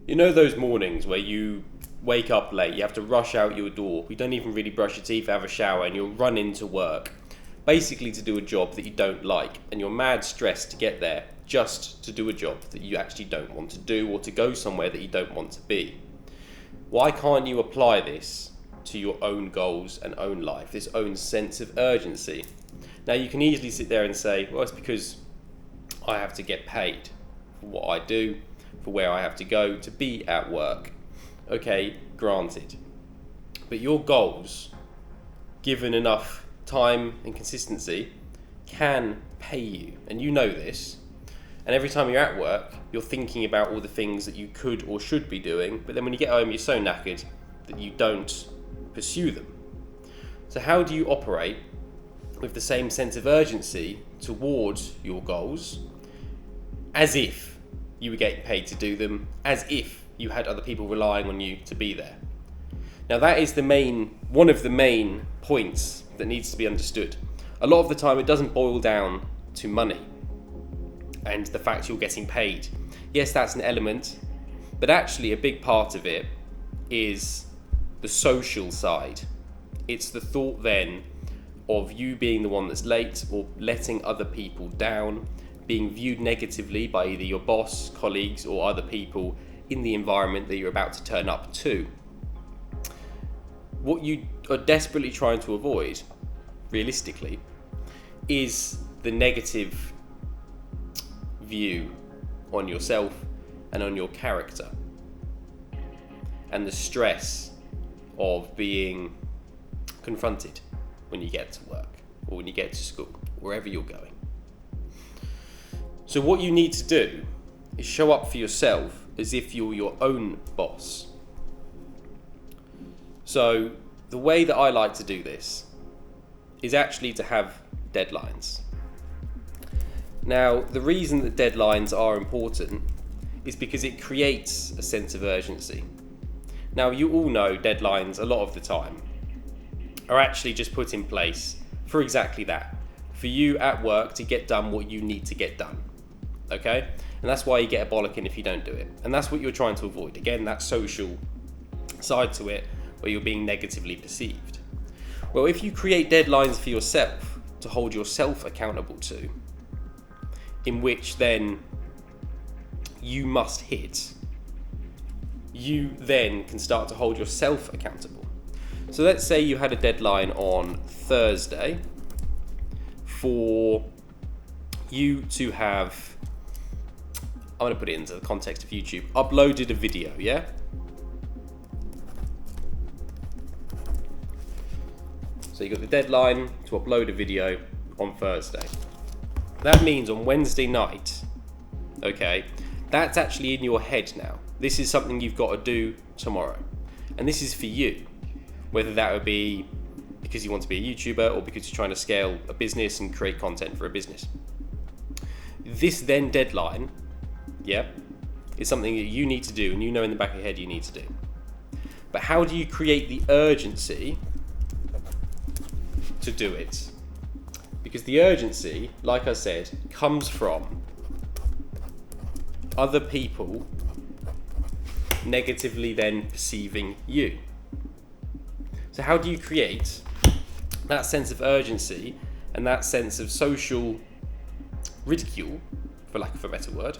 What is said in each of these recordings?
You know those mornings where you wake up late, you have to rush out your door, you don't even really brush your teeth, have a shower, and you'll run into work, basically to do a job that you don't like, and you're mad stressed to get there just to do a job that you actually don't want to do, or to go somewhere that you don't want to be. Why can't you apply this to your own goals and own life, this own sense of urgency? Now you can easily sit there and say, well, it's because I have to get paid for what I do, for where I have to go to be at work. Okay, granted. But your goals, given enough time and consistency, can pay you. And you know this. And every time you're at work, you're thinking about all the things that you could or should be doing. But then when you get home, you're so knackered that you don't pursue them. So how do you operate with the same sense of urgency towards your goals, as if you were getting paid to do them, as if you had other people relying on you to be there? Now that is one of the main points that needs to be understood. A lot of the time it doesn't boil down to money and the fact you're getting paid. Yes, that's an element, but actually a big part of it is the social side. It's the thought then of you being the one that's late or letting other people down, being viewed negatively by either your boss, colleagues, or other people in the environment that you're about to turn up to. What you are desperately trying to avoid, realistically, is the negative view on yourself and on your character, and the stress of being confronted when you get to work or when you get to school, wherever you're going. So what you need to do is show up for yourself as if you're your own boss. So the way that I like to do this is actually to have deadlines. Now, the reason that deadlines are important is because it creates a sense of urgency. Now, you all know deadlines a lot of the time are actually just put in place for exactly that, for you at work to get done what you need to get done. Okay? And that's why you get a bollocking if you don't do it. And that's what you're trying to avoid. Again, that social side to it where you're being negatively perceived. Well, if you create deadlines for yourself to hold yourself accountable to, in which then you must hit, you then can start to hold yourself accountable. So let's say you had a deadline on Thursday for you to have, I'm going to put it into the context of YouTube, uploaded a video, yeah? So you got the deadline to upload a video on Thursday. That means on Wednesday night, okay, that's actually in your head now. This is something you've got to do tomorrow. And this is for you, whether that would be because you want to be a YouTuber or because you're trying to scale a business and create content for a business. This then deadline, yeah, is something that you need to do, and you know in the back of your head you need to do. But how do you create the urgency to do it? Because the urgency, like I said, comes from other people negatively then perceiving you. So how do you create that sense of urgency and that sense of social ridicule, for lack of a better word,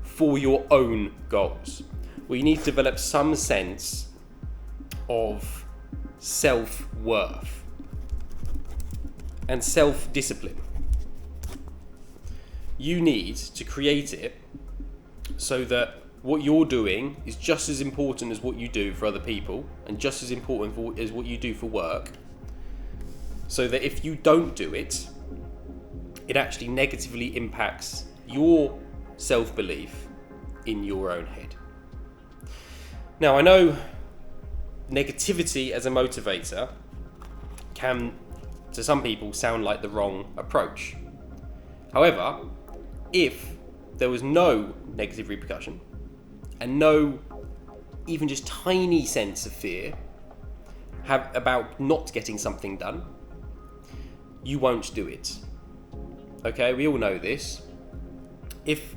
for your own goals? Well, you need to develop some sense of self-worth and self-discipline. You need to create it so that what you're doing is just as important as what you do for other people, and just as important as what you do for work, so that if you don't do it, it actually negatively impacts your self-belief in your own head. Now, I know negativity as a motivator can, to some people, sound like the wrong approach. However, if there was no negative repercussion and no even just tiny sense of fear about not getting something done, you won't do it. Okay, we all know this. If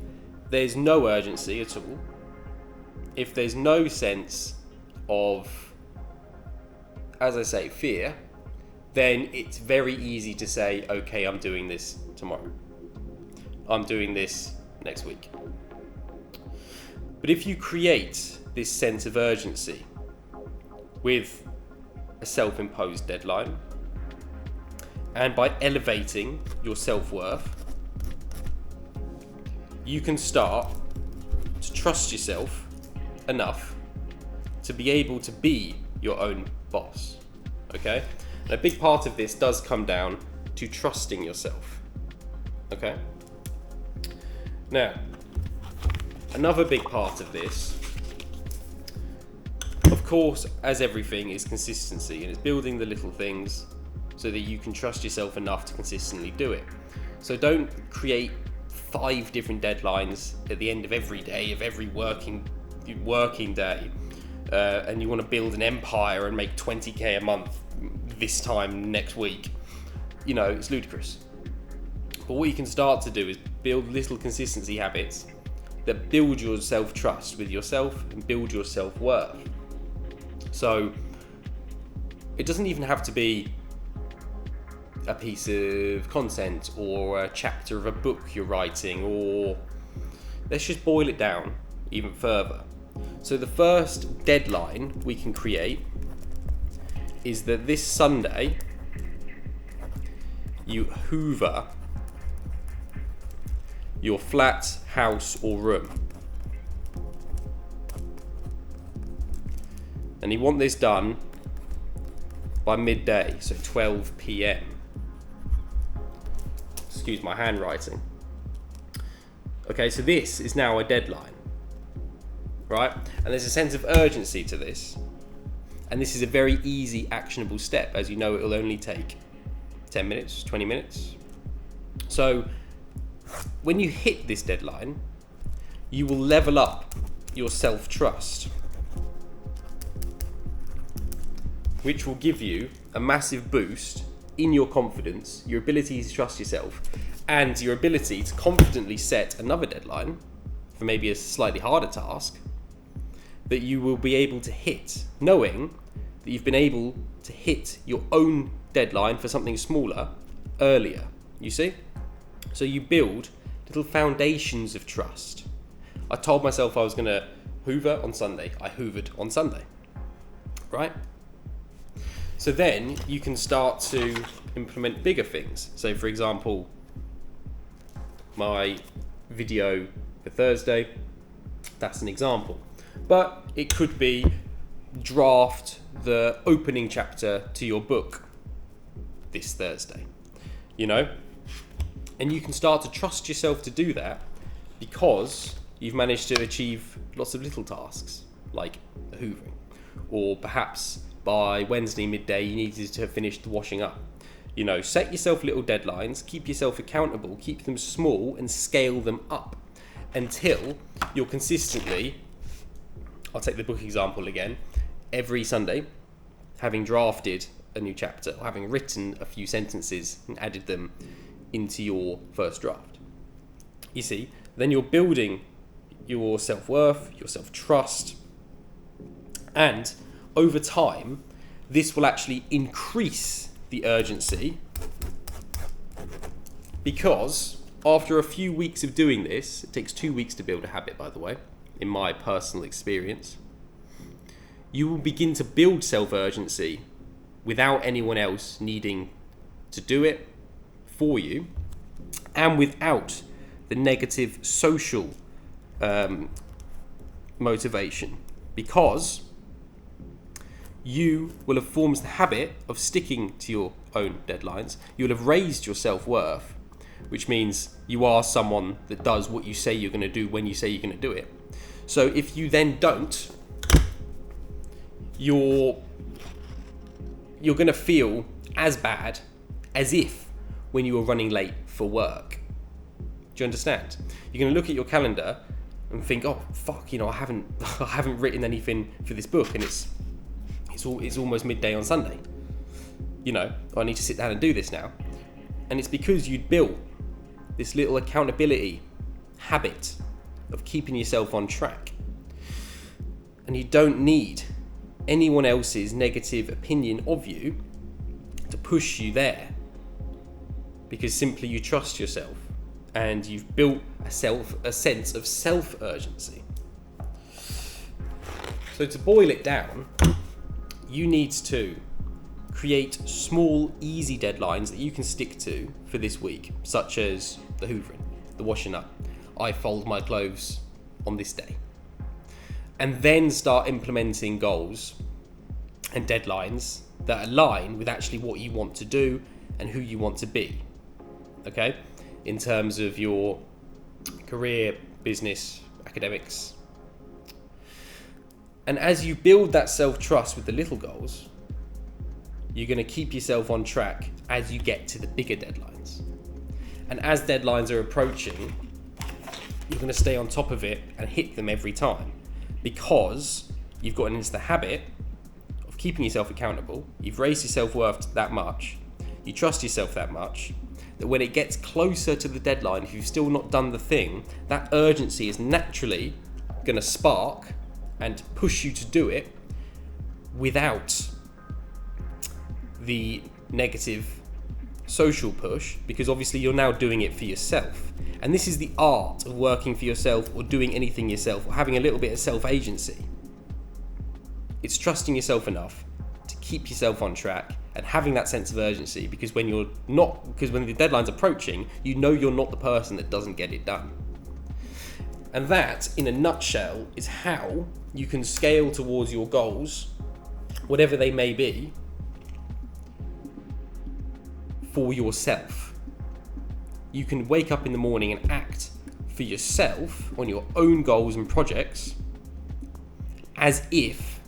there's no urgency at all, if there's no sense of, as I say, fear, then it's very easy to say, okay, I'm doing this tomorrow. I'm doing this next week. But if you create this sense of urgency with a self-imposed deadline, and by elevating your self-worth, you can start to trust yourself enough to be able to be your own boss. Okay? And a big part of this does come down to trusting yourself. Okay? Now, another big part of this, of course, as everything, is consistency, and it's building the little things so that you can trust yourself enough to consistently do it. So don't create 5 different deadlines at the end of every day, of every working day, and you want to build an empire and make 20k a month this time next week. You know, it's ludicrous. But what you can start to do is build little consistency habits that build your self-trust with yourself and build your self-worth. So it doesn't even have to be a piece of content or a chapter of a book you're writing, or let's just boil it down even further. So the first deadline we can create is that this Sunday you hoover your flat, house or room. And you want this done by midday, so 12 p.m. Excuse my handwriting. Okay, so this is now a deadline, right? And there's a sense of urgency to this. And this is a very easy, actionable step. As you know, it will only take 10 minutes, 20 minutes. So when you hit this deadline, you will level up your self-trust, which will give you a massive boost in your confidence, your ability to trust yourself, and your ability to confidently set another deadline for maybe a slightly harder task that you will be able to hit, knowing that you've been able to hit your own deadline for something smaller earlier. You see? So you build little foundations of trust. I told myself I was going to hoover on Sunday. I hoovered on Sunday, right? So then you can start to implement bigger things. So for example, my video for Thursday, that's an example. But it could be draft the opening chapter to your book this Thursday, you know? And you can start to trust yourself to do that because you've managed to achieve lots of little tasks, like hoovering. Or perhaps by Wednesday midday, you needed to have finished the washing up. You know, set yourself little deadlines, keep yourself accountable, keep them small and scale them up until you're consistently, I'll take the book example again, every Sunday, having drafted a new chapter or having written a few sentences and added them into your first draft. You see, then you're building your self-worth, your self-trust, and over time, this will actually increase the urgency, because after a few weeks of doing this, it takes 2 weeks to build a habit, by the way, in my personal experience, you will begin to build self-urgency without anyone else needing to do it for you, and without the negative social motivation, because you will have formed the habit of sticking to your own deadlines. You'll have raised your self-worth, which means you are someone that does what you say you're going to do when you say you're going to do it. So if you then don't, you're going to feel as bad as if when you were running late for work. Do you understand? You're going to look at your calendar and think, oh fuck, you know, I haven't written anything for this book, and it's almost midday on Sunday. You know, I need to sit down and do this now. And it's because you'd built this little accountability habit of keeping yourself on track. And you don't need anyone else's negative opinion of you to push you there, because simply you trust yourself and you've built a sense of self-urgency. So to boil it down, you need to create small, easy deadlines that you can stick to for this week, such as the hoovering, the washing up. I fold my clothes on this day. And then start implementing goals and deadlines that align with actually what you want to do and who you want to be. Okay? In terms of your career, business, academics. And as you build that self-trust with the little goals, you're going to keep yourself on track as you get to the bigger deadlines. And as deadlines are approaching, you're going to stay on top of it and hit them every time, because you've gotten into the habit of keeping yourself accountable. You've raised your self-worth that much. You trust yourself that much that when it gets closer to the deadline, if you've still not done the thing, that urgency is naturally going to spark and push you to do it without the negative social push, because obviously you're now doing it for yourself. And this is the art of working for yourself or doing anything yourself or having a little bit of self-agency. It's trusting yourself enough to keep yourself on track and having that sense of urgency, because when the deadline's approaching, you know you're not the person that doesn't get it done. And that, in a nutshell, is how you can scale towards your goals, whatever they may be, for yourself. You can wake up in the morning and act for yourself on your own goals and projects as if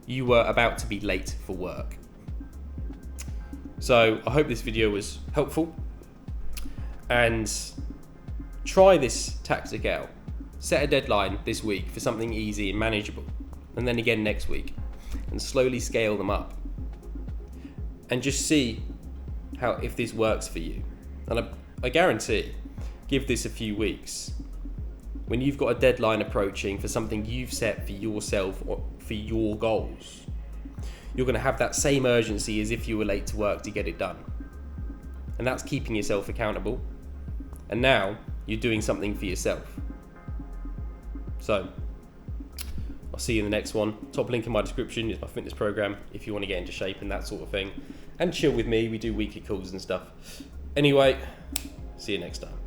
you were about to be late for work. So I hope this video was helpful, and try this tactic out. Set a deadline this week for something easy and manageable, and then again next week, and slowly scale them up. And just see if this works for you. And I guarantee, give this a few weeks. When you've got a deadline approaching for something you've set for yourself or for your goals, you're going to have that same urgency as if you were late to work to get it done. And that's keeping yourself accountable. And now you're doing something for yourself. So I'll see you in the next one. Top link in my description is my fitness program if you want to get into shape and that sort of thing. And chill with me, we do weekly calls and stuff. Anyway, see you next time.